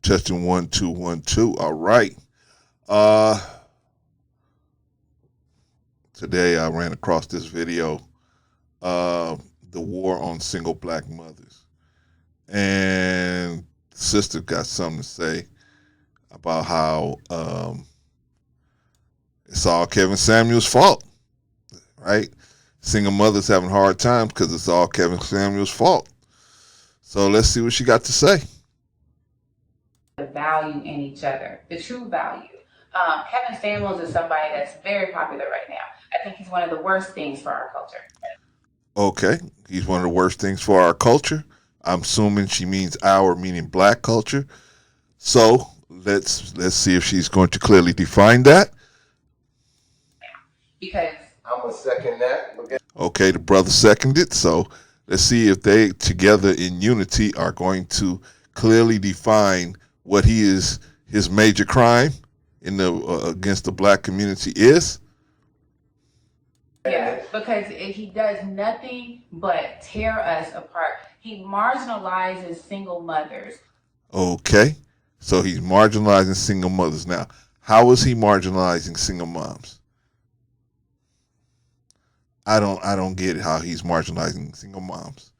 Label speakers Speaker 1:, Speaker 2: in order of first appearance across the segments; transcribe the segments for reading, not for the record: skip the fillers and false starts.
Speaker 1: Testing 1 2 1 2. All right. Uh, Today I ran across this video, uh, the war on single black mothers, and sister got something to say about how it's all Kevin Samuels' fault, right? Single mothers having a hard time because it's all Kevin Samuels' fault. So let's see what she got to say.
Speaker 2: The value in each other, the true value. Kevin Samuels is somebody that's very popular right now. I think he's one of the worst things for our culture.
Speaker 1: Okay, he's one of the worst things for our culture. I'm assuming she means our, meaning black culture. So let's see if she's going to clearly define that.
Speaker 2: Because
Speaker 3: I'm gonna second that.
Speaker 1: Okay, the brother seconded. So let's see if they together in unity are going to clearly define what his major crime in the against the black community is.
Speaker 2: yeah, because he does nothing but tear us apart. He marginalizes single mothers.
Speaker 1: Okay, so he's marginalizing single mothers. Now, how is he marginalizing single moms? I don't get it how he's marginalizing single moms.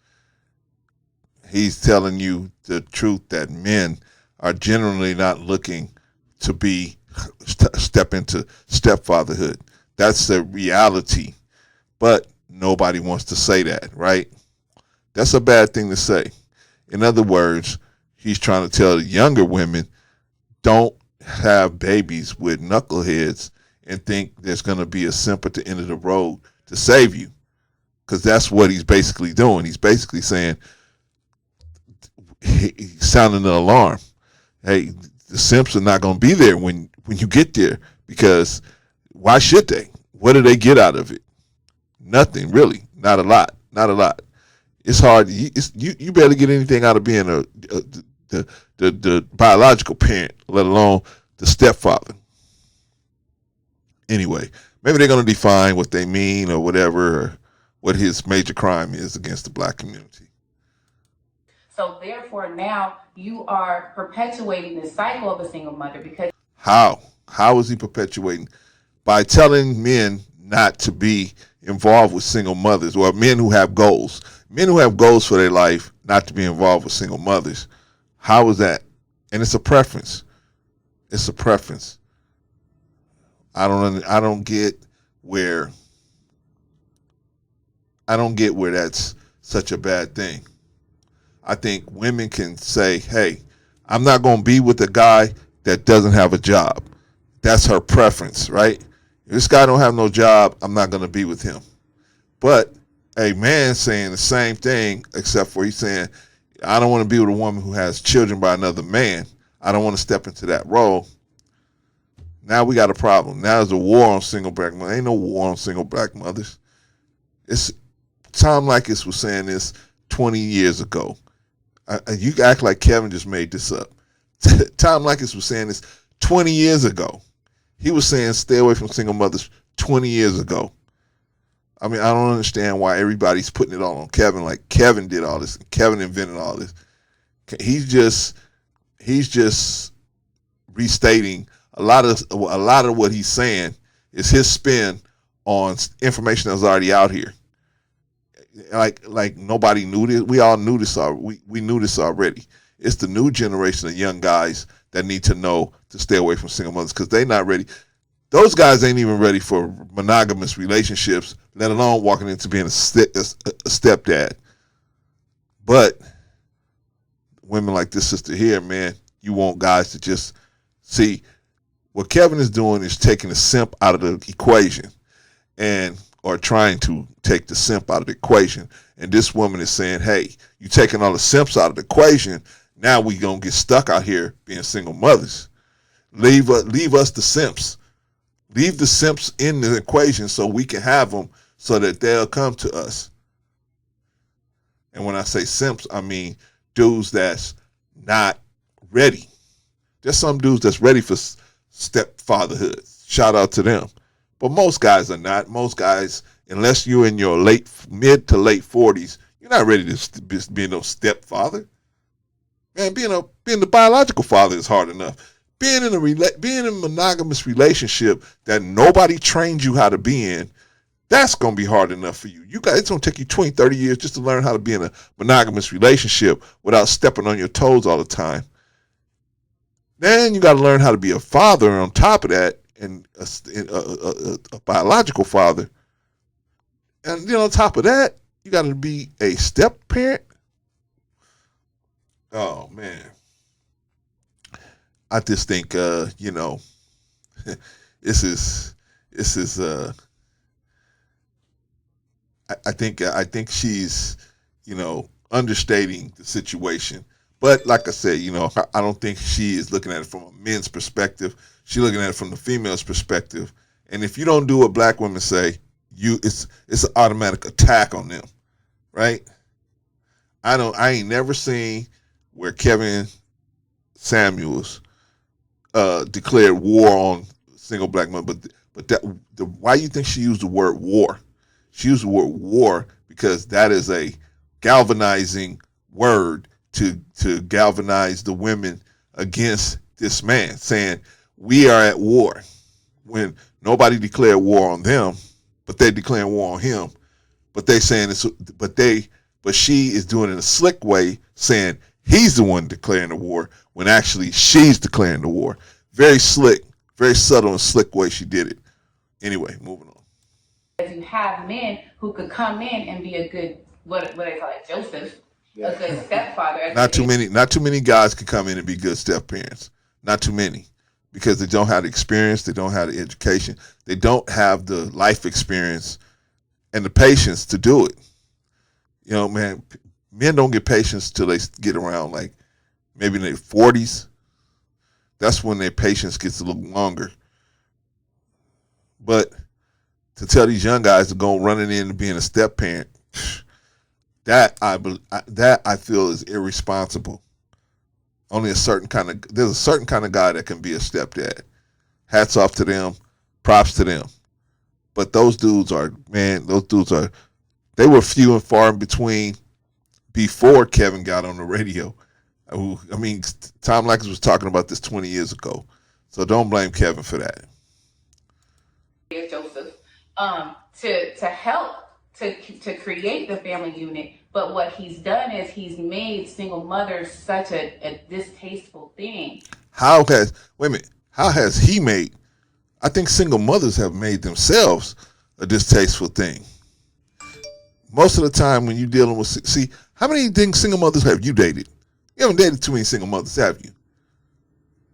Speaker 1: He's telling you the truth that men are generally not looking to be step into stepfatherhood. That's the reality. But nobody wants to say that, right? That's a bad thing to say. In other words, he's trying to tell the younger women, don't have babies with knuckleheads and think there's going to be a simp at the end of the road to save you. Because that's what he's basically doing. He's basically saying, he's sounding an alarm. Hey, the simps are not going to be there when you get there, because why should they? What do they get out of it? Nothing, really. Not a lot. Not a lot. It's hard. You barely get anything out of being the biological parent, let alone the stepfather. Anyway, maybe they're going to define what they mean or whatever, or what his major crime is against the black community.
Speaker 2: So therefore, now you are perpetuating the cycle of a single mother. Because
Speaker 1: How? How is he perpetuating? By telling men not to be involved with single mothers, or men who have goals. Men who have goals for their life not to be involved with single mothers. How is that? And it's a preference. It's a preference. I don't get where that's such a bad thing. I think women can say, hey, I'm not going to be with a guy that doesn't have a job. That's her preference, right? If this guy don't have no job, I'm not going to be with him. But a man saying the same thing, except for he's saying, I don't want to be with a woman who has children by another man. I don't want to step into that role. Now we got a problem. Now there's a war on single black mothers. Ain't no war on single black mothers. It's Tom Leykis was saying this 20 years ago. You act like Kevin just made this up. Tom Leykis was saying this 20 years ago. He was saying stay away from single mothers 20 years ago. I mean, I don't understand why everybody's putting it all on Kevin, like Kevin did all this, Kevin invented all this. He's just restating a lot of what he's saying is his spin on information that's already out here. Like nobody knew this. We all knew this already. We knew this already. It's the new generation of young guys that need to know to stay away from single mothers, because they're not ready. Those guys ain't even ready for monogamous relationships, let alone walking into being a stepdad. But women like this sister here, man, you want guys to just see what Kevin is doing is taking the simp out of the equation, or trying to take the simp out of the equation. And this woman is saying, hey, you taking all the simps out of the equation. Now we gonna get stuck out here being single mothers. Leave us the simps. Leave the simps in the equation so we can have them, so that they'll come to us. And when I say simps, I mean dudes that's not ready. There's some dudes that's ready for stepfatherhood. Shout out to them. But most guys are not. Most guys, unless you're in your mid to late 40s, you're not ready to be no stepfather. Man, being the biological father is hard enough. Being in a monogamous relationship that nobody trained you how to be in, that's gonna be hard enough for you. It's gonna take you 20, 30 years just to learn how to be in a monogamous relationship without stepping on your toes all the time. Then you got to learn how to be a father on top of that, and a biological father. And on top of that, you got to be a step parent. Oh man, I just think this is I think she's understating the situation. But like I said, I don't think she is looking at it from a men's perspective. She's looking at it from the female's perspective. And if you don't do what black women say, it's an automatic attack on them, right? I ain't never seen where Kevin Samuels declared war on single black men. But why you think she used the word war? She used the word war because that is a galvanizing word to galvanize the women against this man, saying we are at war when nobody declared war on them, but they declared war on him. But they saying it's but she is doing it in a slick way, saying he's the one declaring the war when actually she's declaring the war. Very slick, very subtle and slick way she did it. Anyway, moving on.
Speaker 2: You have men who could come in and be a good what they call it, Joseph, a good stepfather.
Speaker 1: Not too many guys can come in and be good step parents. Not too many. Because they don't have the experience, they don't have the education, they don't have the life experience and the patience to do it. Man, men don't get patience till they get around like maybe in their 40s. That's when their patience gets a little longer. But to tell these young guys to go running in and being a step parent, that I feel is irresponsible. There's a certain kind of guy that can be a stepdad. Hats off to them, props to them. But those dudes they were few and far in between before Kevin got on the radio. I mean, Tom Leykis was talking about this 20 years ago. So don't blame Kevin for that.
Speaker 2: Joseph, to help to create the family unit, but what he's done is he's made single mothers such a distasteful thing.
Speaker 1: How has he made? I think single mothers have made themselves a distasteful thing. Most of the time when you're dealing with, how many single mothers have you dated? You haven't dated too many single mothers, have you?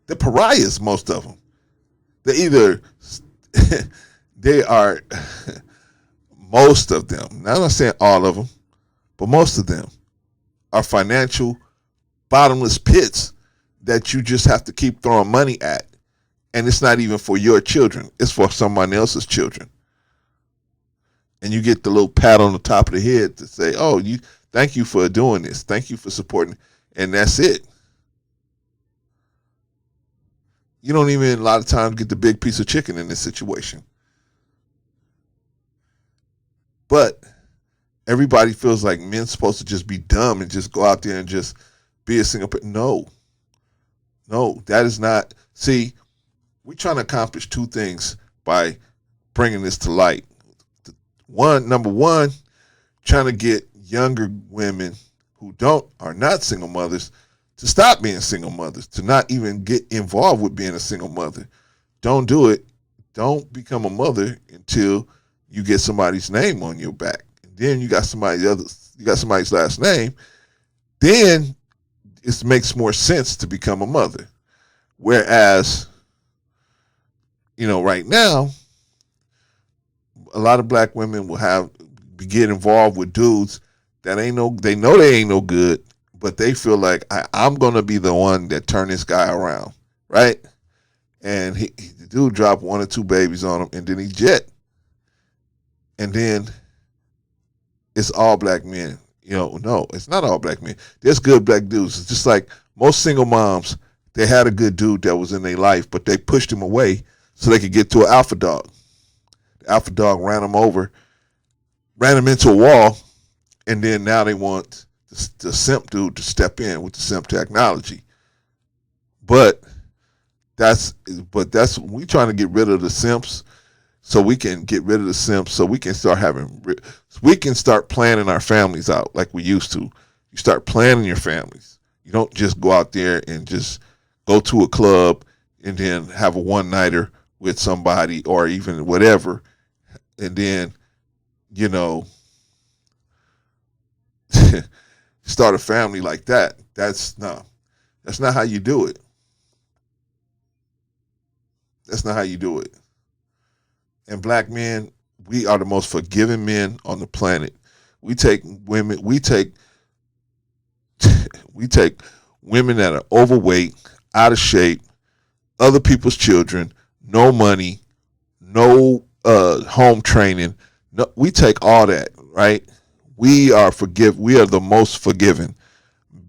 Speaker 1: They're pariahs, most of them. They are, most of them, now I'm not saying all of them, but most of them are financial bottomless pits that you just have to keep throwing money at. And it's not even for your children. It's for someone else's children. And you get the little pat on the top of the head to say, oh, thank you for doing this. Thank you for supporting. And that's it. You don't even a lot of times get the big piece of chicken in this situation. But everybody feels like men's supposed to just be dumb and just go out there and just be a single person. No, that is not. See, we're trying to accomplish two things by bringing this to light. Number one, trying to get younger women who are not single mothers to stop being single mothers, to not even get involved with being a single mother. Don't do it. Don't become a mother until you get somebody's name on your back. And then you got somebody's last name. Then it makes more sense to become a mother. Whereas, right now, a lot of black women will get involved with dudes that they know they ain't no good, but they feel like I'm gonna be the one that turn this guy around, right? And the dude dropped 1 or 2 babies on him, and then he jet, and then it's all black men. No, it's not all black men. There's good black dudes. It's just like most single moms. They had a good dude that was in their life, but they pushed him away so they could get to an alpha dog. The alpha dog ran him over, ran him into a wall, and then now they want the simp dude to step in with the simp technology. But that's we trying to get rid of the simps so we can get rid of the simps so we can start planning our families out like we used to. You start planning your families. You don't just go out there and just go to a club and then have a one-nighter with somebody or even whatever, and then, start a family like that. That's not how you do it. That's not how you do it. And black men, we are the most forgiving men on the planet. We take women that are overweight, out of shape, other people's children, no money, no home training. No, we take all that, right? We are the most forgiving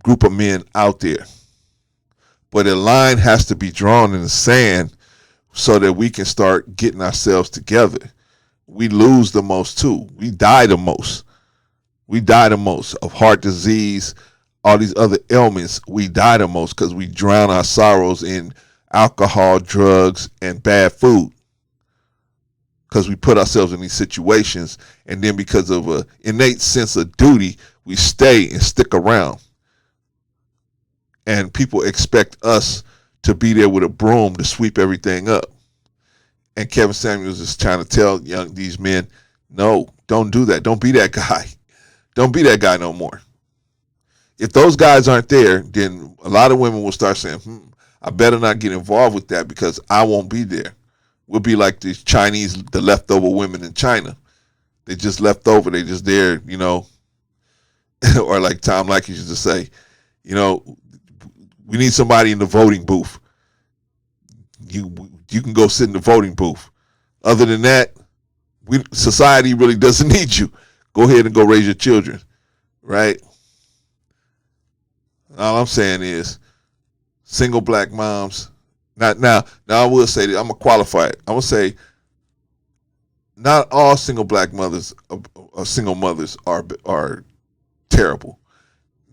Speaker 1: group of men out there. But a line has to be drawn in the sand so that we can start getting ourselves together. We lose the most too. We die the most. We die the most of heart disease, all these other ailments. We die the most because we drown our sorrows in alcohol, drugs, and bad food. Because we put ourselves in these situations, and then because of an innate sense of duty, we stay and stick around. And people expect us to be there with a broom to sweep everything up. And Kevin Samuels is trying to tell these men, no, don't do that. Don't be that guy. Don't be that guy no more. If those guys aren't there, then a lot of women will start saying, I better not get involved with that because I won't be there. We'll be like the Chinese, the leftover women in China. They just left over. They just there, or like Tom Leykis used to say, we need somebody in the voting booth. You can go sit in the voting booth. Other than that, society really doesn't need you. Go ahead and go raise your children, right? All I'm saying is, single black moms. Now I will say that I'm gonna qualify it. I'm gonna say, not all single black mothers or single mothers are terrible.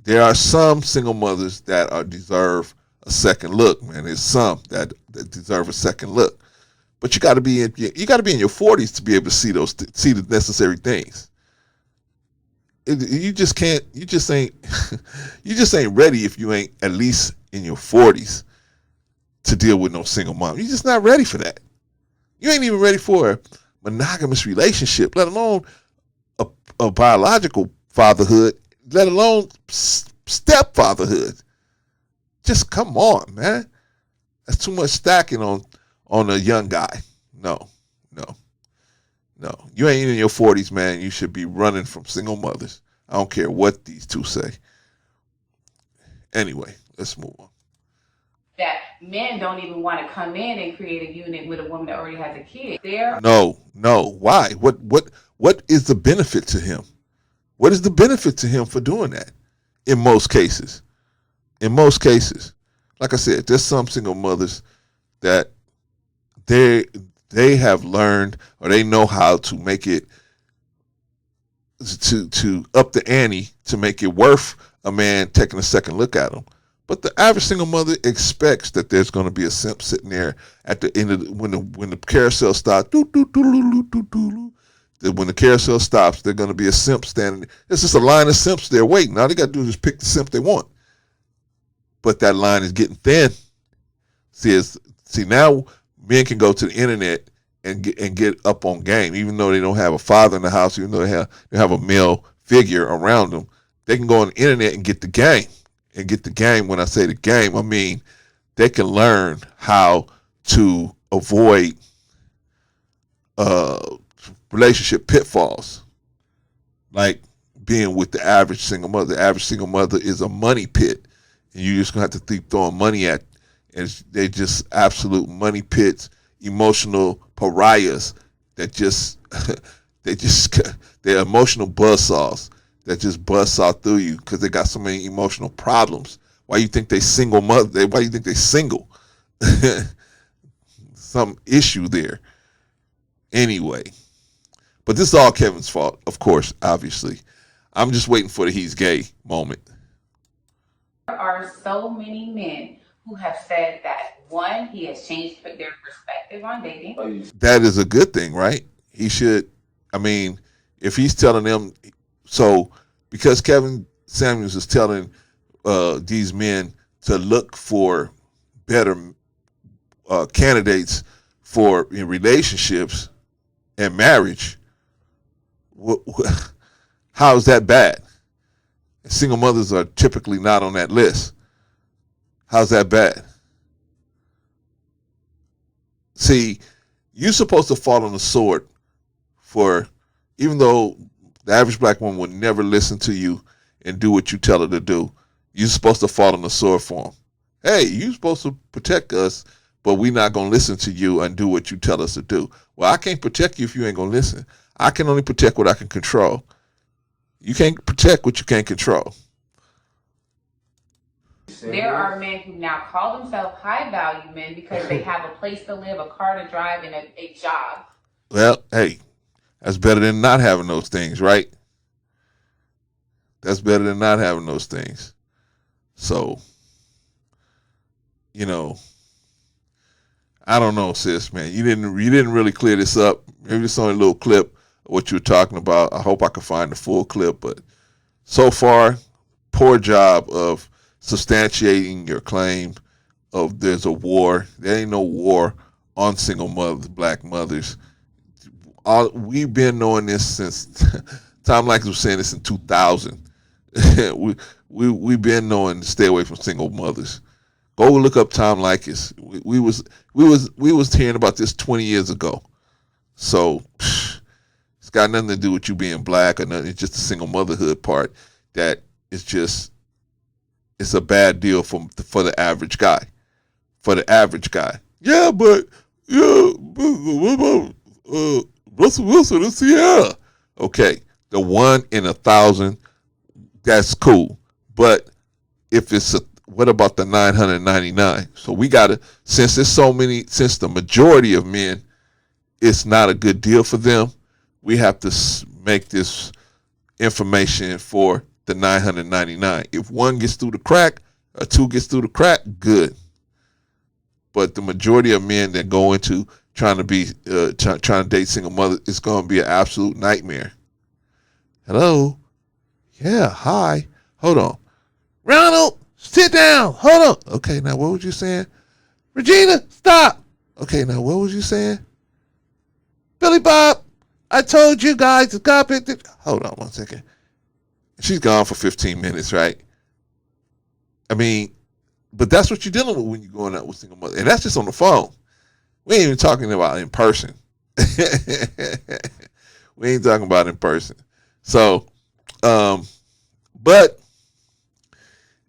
Speaker 1: There are some single mothers that deserve a second look, man. There's some that deserve a second look, but you got to be in your 40s to be able to see the necessary things. You just can't. You just ain't. You just ain't ready if you ain't at least in your 40s to deal with no single mom. You're just not ready for that. You ain't even ready for a monogamous relationship, let alone a biological fatherhood, let alone stepfatherhood. Just come on, man. That's too much stacking on a young guy. No. You ain't in your 40s, man. You should be running from single mothers. I don't care what these two say. Anyway, let's move on.
Speaker 2: That men don't even want to come in and create a unit with a woman that already has a kid.
Speaker 1: No. Why? What is the benefit to him? What is the benefit to him for doing that? In most cases. Like I said, there's some single mothers that they have learned or they know how to make it to up the ante to make it worth a man taking a second look at them. But the average single mother expects that there's going to be a simp sitting there at the end of when the carousel stops. When the carousel stops, there's going to be a simp standing. There's just a line of simps there waiting. All they got to do is pick the simp they want. But that line is getting thin. See, now men can go to the internet and get up on game, even though they don't have a father in the house, even though they have a male figure around them. They can go on the internet and get the game. And get the game. When I say the game, I mean they can learn how to avoid relationship pitfalls, like being with the average single mother. The average single mother is a money pit, and you're just gonna have to keep throwing money at, and they just absolute money pits, emotional pariahs that just they're emotional buzzsaws that just bust out through you because they got so many emotional problems. Why you think they single mother? Why you think they single? Some issue there. Anyway, but this is all Kevin's fault, of course, obviously. I'm just waiting for the he's gay moment.
Speaker 2: There are so many men who have said that one, he has changed their perspective on dating.
Speaker 1: That is a good thing, right? He should. I mean, if he's telling them, so because Kevin Samuels is telling these men to look for better candidates for in relationships and marriage, how is that bad? Single mothers are typically not on that list. How's that bad? See, you're supposed to fall on the sword for, even though the average black woman would never listen to you and do what you tell her to do, you're supposed to fall on the sword for them. Hey, you're supposed to protect us, but we're not going to listen to you and do what you tell us to do. Well, I can't protect you if you ain't going to listen. I can only protect what I can control. You can't protect what you can't control.
Speaker 2: There are men who now call themselves high value men because they have a place to live, a car to drive, and a job.
Speaker 1: Well, hey, that's better than not having those things, right? That's better than not having those things. So, you know, I don't know, sis, man. You didn't really clear this up. Maybe it's only a little clip of what you were talking about. I hope I can find the full clip, but so far, poor job of substantiating your claim of there's a war. There ain't no war on single mothers, black mothers. We've been knowing this since Tom Leykis was saying this in 2000. We've been knowing to stay away from single mothers. Go look up Tom Leykis. We was hearing about this 20 years ago. So it's got nothing to do with you being black or nothing. It's just the single motherhood part that is just, it's a bad deal for the average guy. For the average guy. Yeah, but what about Russell Wilson and Sierra? Okay, the 1 in 1,000, that's cool. But if it's what about the 999? So we gotta, since the majority of men, it's not a good deal for them, we have to make this information for the 999. If one gets through the crack, or two gets through the crack, good. But the majority of men that go into trying to date single mothers, it's going to be an absolute nightmare. Hello? Yeah, hi. Hold on. Ronald, sit down. Hold on. Okay, now what was you saying? Regina, stop. Okay, now what was you saying? Billy Bob, I told you guys to stop it. Hold on 1 second. She's gone for 15 minutes, right? I mean, but that's what you're dealing with when you're going out with single mother. And that's just on the phone. We ain't even talking about in person. We ain't talking about in person. So, but,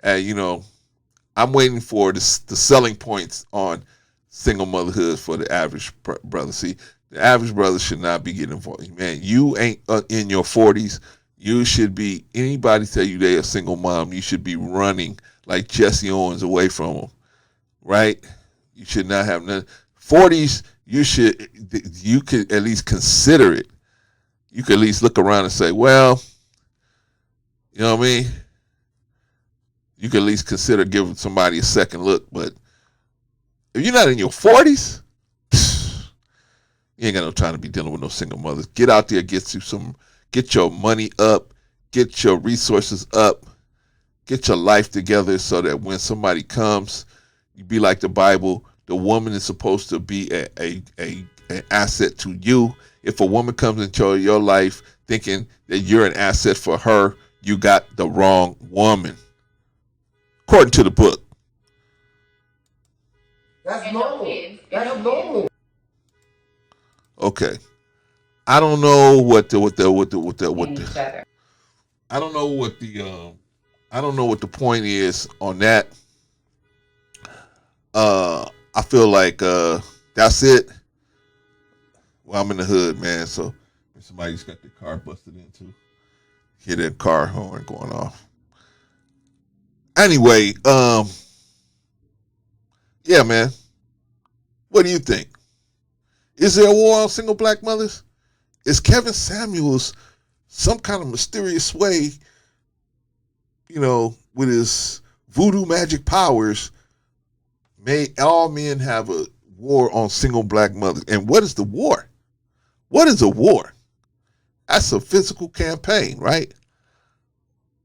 Speaker 1: I'm waiting for the selling points on single motherhood for the average brother. See, the average brother should not be getting involved. Man, you ain't in your 40s. You should be, anybody tell you they a single mom, you should be running like Jesse Owens away from them, right? You should not have none. 40s, you could at least consider it. You could at least look around and say, well, you know what I mean? You could at least consider giving somebody a second look. But if you're not in your 40s, you ain't got no time to be dealing with no single mothers. Get out there, get your money up, get your resources up, get your life together so that when somebody comes, you be like the Bible. The woman is supposed to be an asset to you. If a woman comes into your life thinking that you're an asset for her, you got the wrong woman. According to the book.
Speaker 2: That's normal. That's normal.
Speaker 1: Okay. I don't know what the I don't know what the point is on that. I feel like that's it. Well, I'm in the hood, man, so somebody's got their car busted into. Hear that car horn going off. Anyway, yeah, man. What do you think? Is there a war on single black mothers? Is Kevin Samuels some kind of mysterious way, with his voodoo magic powers, made all men have a war on single black mothers. And what is the war? What is a war? That's a physical campaign, right?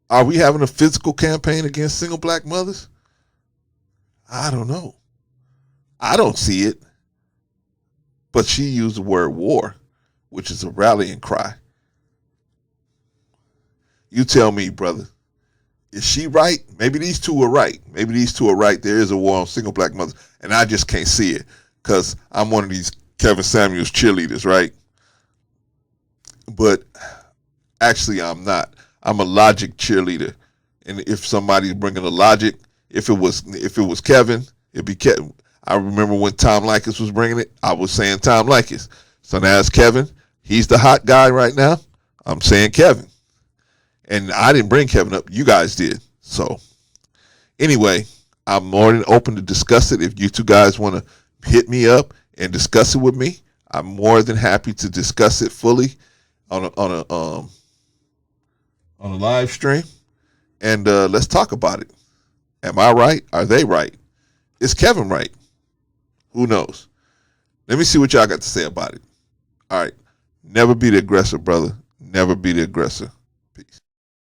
Speaker 1: Are we having a physical campaign against single black mothers? I don't know. I don't see it. But she used the word war, which is a rallying cry. You tell me, brother. Is she right? Maybe these two are right. Maybe these two are right. There is a war on single black mothers, and I just can't see it because I'm one of these Kevin Samuels cheerleaders, right? But actually, I'm not. I'm a logic cheerleader, and if somebody's bringing the logic, if it was Kevin, it'd be Kevin. I remember when Tom Leykis was bringing it, I was saying Tom Leykis. So now it's Kevin. He's the hot guy right now. I'm saying Kevin. And I didn't bring Kevin up. You guys did. So anyway, I'm more than open to discuss it. If you two guys want to hit me up and discuss it with me, I'm more than happy to discuss it fully on a live stream. And let's talk about it. Am I right? Are they right? Is Kevin right? Who knows? Let me see what y'all got to say about it. All right. Never be the aggressor, brother. Never be the aggressor. Peace.